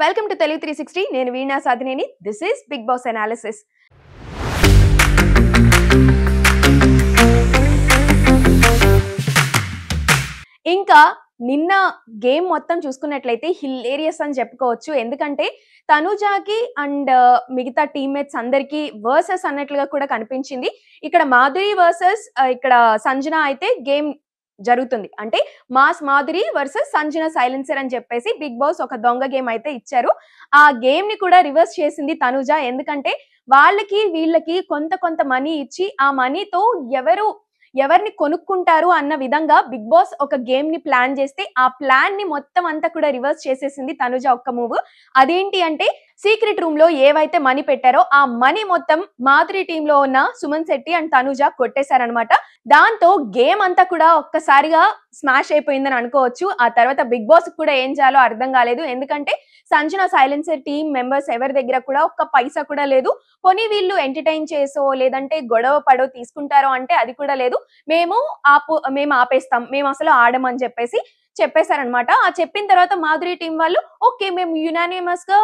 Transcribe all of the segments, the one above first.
Welcome to Telugu 360. నేను Veena Sadhineni. This is Bigg Boss analysis. ఇంకా నిన్న గేమ్ మొత్తం చూసుకున్నట్లయితే హిలేరియస్ అని చెప్పుకోవచ్చు. ఎందుకంటే తనుజాకి అండ్ మిగతా టీమ్మేట్స్ అందరికి వర్సెస్ అన్నట్లుగా కూడా కనిపించింది. ఇక్కడ మాధురి వర్సెస్ ఇక్కడ సంజన అయితే గేమ్ జరుగుతుంది. అంటే mass Madhuri versus Sanjana silencer అని చెప్పేసి బిగ్ బాస్ ఒక దొంగ గేమ్ అయితే ఇచ్చారు. ఆ గేమ్ ని కూడా రివర్స్ చేసింది తనుజ. ఎందుకంటే వాళ్ళకి వీళ్ళకి కొంత మనీ ఇచ్చి ఆ మనీతో ఎవరిని కొనుక్కుంటారు అన్న విధంగా బిగ్ బాస్ ఒక గేమ్ ని ప్లాన్ చేస్తే ఆ ప్లాన్ ని మొత్తం అంతా కూడా రివర్స్ చేసేసింది తనుజ ఒక్క మూవ్. అదేంటి అంటే సీక్రెట్ రూమ్ లో ఏవైతే మనీ పెట్టారో ఆ మనీ మొత్తం మాధురి టీమ్ లో ఉన్న సుమన్ శెట్టి అండ్ తనుజ కొట్టేశారనమాట. దాంతో గేమ్ అంతా కూడా ఒక్కసారిగా స్మాష్ అయిపోయిందని అనుకోవచ్చు. ఆ తర్వాత బిగ్ బాస్ కూడా ఏం చేయాలో అర్థం కాలేదు. ఎందుకంటే సంజన సైలెన్సర్ టీమ్ మెంబర్స్ ఎవరి దగ్గర కూడా ఒక్క పైసా కూడా లేదు. పోనీ వీళ్ళు ఎంటర్టైన్ చేసో లేదంటే గొడవ పడో తీసుకుంటారో అంటే అది కూడా లేదు. మేము ఆపేస్తాం, మేము అసలు ఆడమని చెప్పేశారనమాట. ఆ చెప్పిన తర్వాత మాధురి టీం వాళ్ళు ఓకే మేము యునానిమస్ గా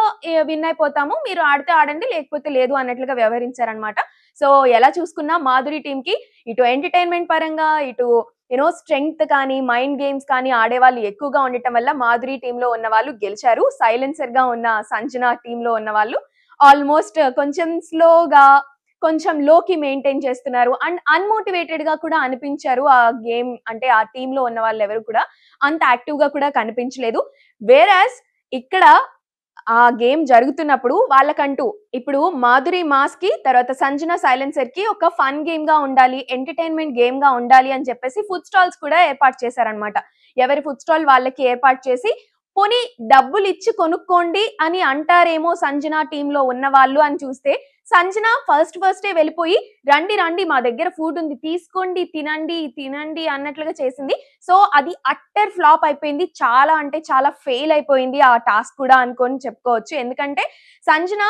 విన్ అయిపోతాము, మీరు ఆడితే ఆడండి లేకపోతే లేదు అన్నట్లుగా వ్యవహరించారనమాట. సో ఎలా చూసుకున్నా మాధురి టీం కి ఇటు ఎంటర్టైన్మెంట్ పరంగా ఇటు స్ట్రెంగ్త్ కానీ మైండ్ గేమ్స్ కానీ ఆడేవాళ్ళు ఎక్కువగా ఉండటం వల్ల మాధురి టీమ్ లో ఉన్న వాళ్ళు గెలిచారు. సైలెన్సర్ గా ఉన్న సంజన టీమ్ లో ఉన్న వాళ్ళు ఆల్మోస్ట్ కొంచెం స్లోగా కొంచెం లోకి మెయింటైన్ చేస్తున్నారు అండ్ అన్మోటివేటెడ్ గా కూడా అనిపించారు. ఆ గేమ్ అంటే ఆ టీమ్ లో ఉన్న వాళ్ళు ఎవరు కూడా అంత యాక్టివ్ గా కూడా కనిపించలేదు. వేరాస్ ఇక్కడ ఆ గేమ్ జరుగుతున్నప్పుడు వాళ్ళకంటూ ఇప్పుడు మాధురి మాస్ కి తర్వాత సంజన సైలెన్సర్ కి ఒక ఫన్ గేమ్ గా ఉండాలి, ఎంటర్టైన్మెంట్ గేమ్ గా ఉండాలి అని చెప్పేసి ఫుడ్ స్టాల్స్ కూడా ఏర్పాటు చేశారనమాట. ఎవరి ఫుడ్ స్టాల్ వాళ్ళకి ఏర్పాటు చేసి పోనీ డబ్బులు ఇచ్చి కొనుక్కోండి అని అంటారేమో సంజన టీమ్ లో ఉన్న వాళ్ళు అని చూస్తే సంజన ఫస్టే వెళ్ళిపోయి రండి మా దగ్గర ఫుడ్ ఉంది తీసుకోండి తినండి అన్నట్లుగా చేసింది. సో అది అట్టర్ ఫ్లాప్ అయిపోయింది. చాలా అంటే చాలా ఫెయిల్ అయిపోయింది ఆ టాస్క్ కూడా అనుకొని చెప్పుకోవచ్చు. ఎందుకంటే సంజన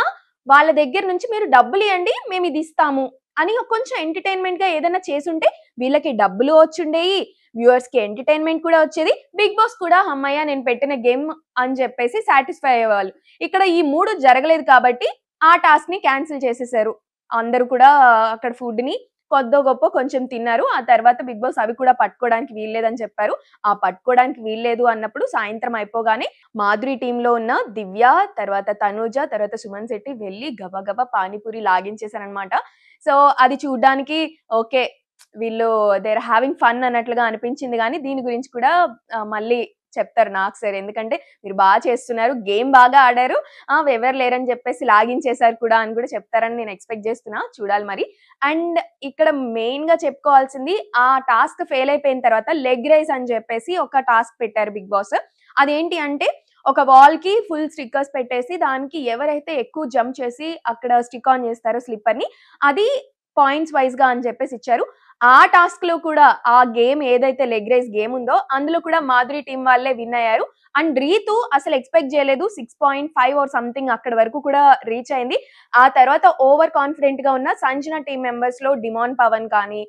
వాళ్ళ దగ్గర నుంచి మీరు డబ్బులు ఇవ్వండి మేము ఇది ఇస్తాము అని కొంచెం ఎంటర్టైన్మెంట్ గా ఏదైనా చేసుంటే వీళ్ళకి డబ్బులు వచ్చుండేవి, వ్యూవర్స్ కి ఎంటర్టైన్మెంట్ కూడా వచ్చేది, బిగ్ బాస్ కూడా అమ్మయ్య నేను పెట్టిన గేమ్ అని చెప్పేసి సాటిస్ఫై అయ్యేవాళ్ళు. ఇక్కడ ఈ 3 జరగలేదు కాబట్టి ఆ టాస్క్ ని క్యాన్సిల్ చేసేసారు. అందరూ కూడా అక్కడ ఫుడ్ ని కొద్దో గొప్ప కొంచెం తిన్నారు. ఆ తర్వాత బిగ్ బాస్ అవి కూడా పట్టుకోవడానికి వీల్లేదని చెప్పారు. ఆ పట్టుకోవడానికి వీల్లేదు అన్నప్పుడు సాయంత్రం అయిపోగానే మాధురి టీమ్ లో ఉన్న దివ్య తర్వాత తనూజ తర్వాత సుమన్ శెట్టి వెళ్ళి గబగబా పానీపూరి లాగించేశారనమాట. సో అది చూడ్డానికి ఓకే వీళ్ళు దే ఆర్ హ్యావింగ్ ఫన్ అన్నట్లుగా అనిపించింది. కానీ దీని గురించి కూడా మళ్ళీ చెప్తారు నాకు సార్. ఎందుకంటే మీరు బాగా చేస్తున్నారు, గేమ్ బాగా ఆడారు, ఎవరు లేరని చెప్పేసి లాగించేశారు కూడా అని కూడా చెప్తారని నేను ఎక్స్పెక్ట్ చేస్తున్నా. చూడాలి మరి. అండ్ ఇక్కడ మెయిన్ గా చెప్పుకోవాల్సింది ఆ టాస్క్ ఫెయిల్ అయిపోయిన తర్వాత లెగ్ రైస్ అని చెప్పేసి ఒక టాస్క్ పెట్టారు బిగ్ బాస్. అదేంటి అంటే ఒక వాల్ కి ఫుల్ స్టిక్కర్స్ పెట్టేసి దానికి ఎవరైతే ఎక్కువ జంప్ చేసి అక్కడ స్టిక్ ఆన్ చేస్తారో స్లిప్పర్ ని అది పాయింట్స్ వైజ్ గా అని చెప్పేసి ఇచ్చారు. ఆ టాస్క్ లో కూడా ఆ గేమ్ ఏదైతే లెగ్ రైస్ గేమ్ ఉందో అందులో కూడా మాధురి టీం వాళ్ళే విన్ అయ్యారు. అండ్ రీతు అసలు ఎక్స్పెక్ట్ చేయలేదు 6.5 ఆర్ సంథింగ్ అక్కడ వరకు కూడా రీచ్ అయింది. ఆ తర్వాత ఓవర్ కాన్ఫిడెంట్ గా ఉన్న సంజన టీం మెంబర్స్ లో డిమాన్ పవన్ కానీ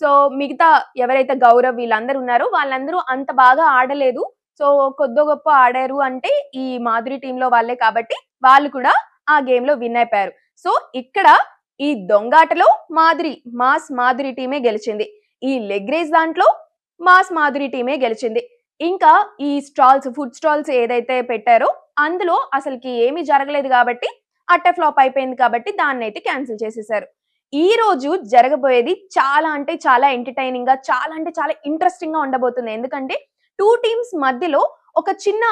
సో మిగతా ఎవరైతే గౌరవ్ వీళ్ళందరూ ఉన్నారో వాళ్ళందరూ అంత బాగా ఆడలేదు. సో కొద్దో గొప్ప ఆడారు అంటే ఈ మాధురి టీం లో వాళ్ళే కాబట్టి వాళ్ళు కూడా ఆ గేమ్ లో విన్ అయిపోయారు. సో ఇక్కడ ఈ దొంగాటలో మాధురి టీమే గెలిచింది. ఈ లెగ్ రేస్ దాంట్లో మాధురి టీమే గెలిచింది. ఇంకా ఈ ఫుడ్ స్టాల్స్ ఏదైతే పెట్టారో అందులో అసలుకి ఏమీ జరగలేదు కాబట్టి అట్టర్ ఫ్లాప్ అయిపోయింది కాబట్టి దాన్ని అయితే క్యాన్సిల్ చేసేసారు. ఈ రోజు జరగబోయేది చాలా అంటే చాలా ఎంటర్టైనింగ్ గా చాలా అంటే చాలా ఇంట్రెస్టింగ్ గా ఉండబోతుంది. ఎందుకంటే 2 టీమ్స్ మధ్యలో ఒక చిన్న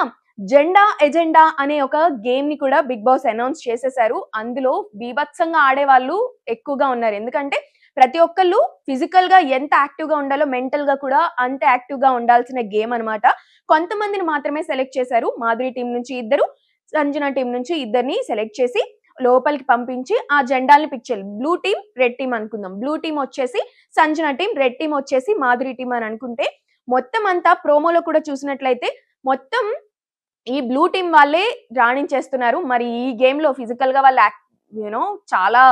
ఎజెండా అనే ఒక గేమ్ ని కూడా బిగ్ బాస్ అనౌన్స్ చేసేసారు. అందులో బీభత్సంగా ఆడే వాళ్ళు ఎక్కువగా ఉన్నారు. ఎందుకంటే ప్రతి ఒక్కళ్ళు ఫిజికల్ గా ఎంత యాక్టివ్ గా ఉండాలో మెంటల్ గా కూడా అంత యాక్టివ్ గా ఉండాల్సిన గేమ్ అన్నమాట. కొంతమందిని మాత్రమే సెలెక్ట్ చేశారు. మాధురి టీం నుంచి 2, సంజన టీం నుంచి 2ని సెలెక్ట్ చేసి లోపలికి పంపించి ఆ జెండాల్ని పిక్ చేయాలి. బ్లూ టీం రెడ్ టీం అనుకుందాం. బ్లూ టీం వచ్చేసి సంజన టీం, రెడ్ టీం వచ్చేసి మాధురి టీం అని అనుకుంటే మొత్తం అంతా ప్రోమోలో కూడా చూసినట్లయితే మొత్తం ఈ బ్లూ టీం వాళ్ళే రాణించేస్తున్నారు. మరి ఈ గేమ్ లో ఫిజికల్ గా వాళ్ళు చాలా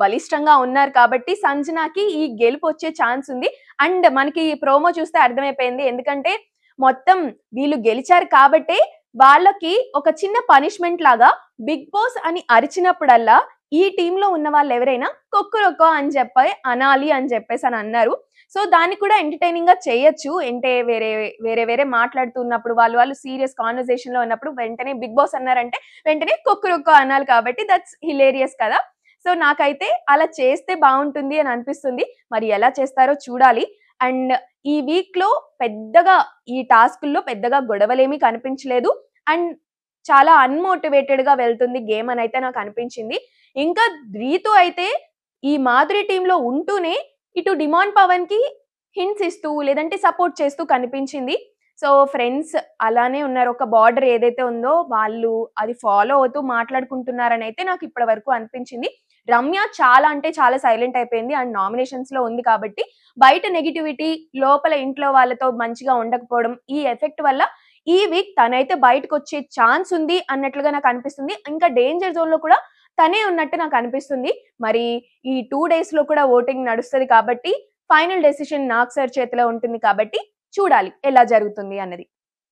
బలిష్టంగా ఉన్నారు కాబట్టి సంజనాకి ఈ గెలుపు వచ్చే ఛాన్స్ ఉంది. అండ్ మనకి ప్రోమో చూస్తే అర్థమైపోయింది. ఎందుకంటే మొత్తం వీళ్ళు గెలిచారు కాబట్టే వాళ్ళకి ఒక చిన్న పనిష్మెంట్ లాగా బిగ్ బాస్ అని అరిచినప్పుడల్లా ఈ టీమ్‌లో ఉన్న వాళ్ళెవరైనా కొక్కొరొక్కో అని చెప్పి అనాలి అని చెప్పేసని అన్నారు. సో, దాన్ని కూడా ఎంటర్‌టైనింగ్‌గా చేయొచ్చు. అంటే వేరే మాట్లాడుతున్నప్పుడు వాళ్ళు సీరియస్ కాన్వర్జేషన్‌లో ఉన్నప్పుడు వెంటనే బిగ్ బాస్ అన్నారంటే వెంటనే కొక్కొరొక్కో అనాలి కాబట్టి దట్స్ హిలేరియస్ కదా! సో, నాకైతే అలా చేస్తే బావుంటుంది అని అనిపిస్తుంది. మరి ఎలా చేస్తారో చూడాలి. అండ్ ఈ వీక్‌లో పెద్దగా ఈ టాస్కుల్లో పెద్దగా గొడవలేమి కనిపించలేదు. అండ్ చాలా అన్‌మోటివేటెడ్‌గా వెళ్తుంది గేమ్ అనైతే నాకు అనిపించింది. ఇంకా 'రీతు' అయితే ఈ 'మాధురి' టీమ్‌లో ఉంటూనే ఇటు 'డిమాండ్ పవన్‌కి' హింట్స్ ఇస్తూ లేదంటే సపోర్ట్ చేస్తూ కనిపించింది. సో, ఫ్రెండ్స్ అలానే ఉన్నారు. ఒక బార్డర్ ఏదైతే ఉందో వాళ్ళు అది ఫాలో అవుతూ మాట్లాడుకుంటున్నారనైతే నాకు ఇప్పటి వరకు అనిపించింది. రమ్య చాలా అంటే చాలా సైలెంట్ అయిపోయింది. అండ్ నామినేషన్స్‌లో ఉంది కాబట్టి బయట నెగటివిటీ లోపల ఇంట్లో వాళ్ళతో మంచిగా ఉండకపోవడం ఈ ఎఫెక్ట్ వల్ల ఈ వీక్ తనైతే బయటకొచ్చే ఛాన్స్ ఉంది అన్నట్లుగా నాకనిపిస్తుంది. ఇంకా డేంజర్ జోన్‌లో కూడా తనే ఉన్నట్టు నాకనిపిస్తుంది. మరి ఈ 2 డేస్‌లో కూడా ఓటింగ్ నడుస్తది కాబట్టి ఫైనల్ డెసిషన్ నాగ్ సర్ చేతిలో ఉంటుంది కాబట్టి చూడాలి ఎలా జరుగుతుంది అన్నది.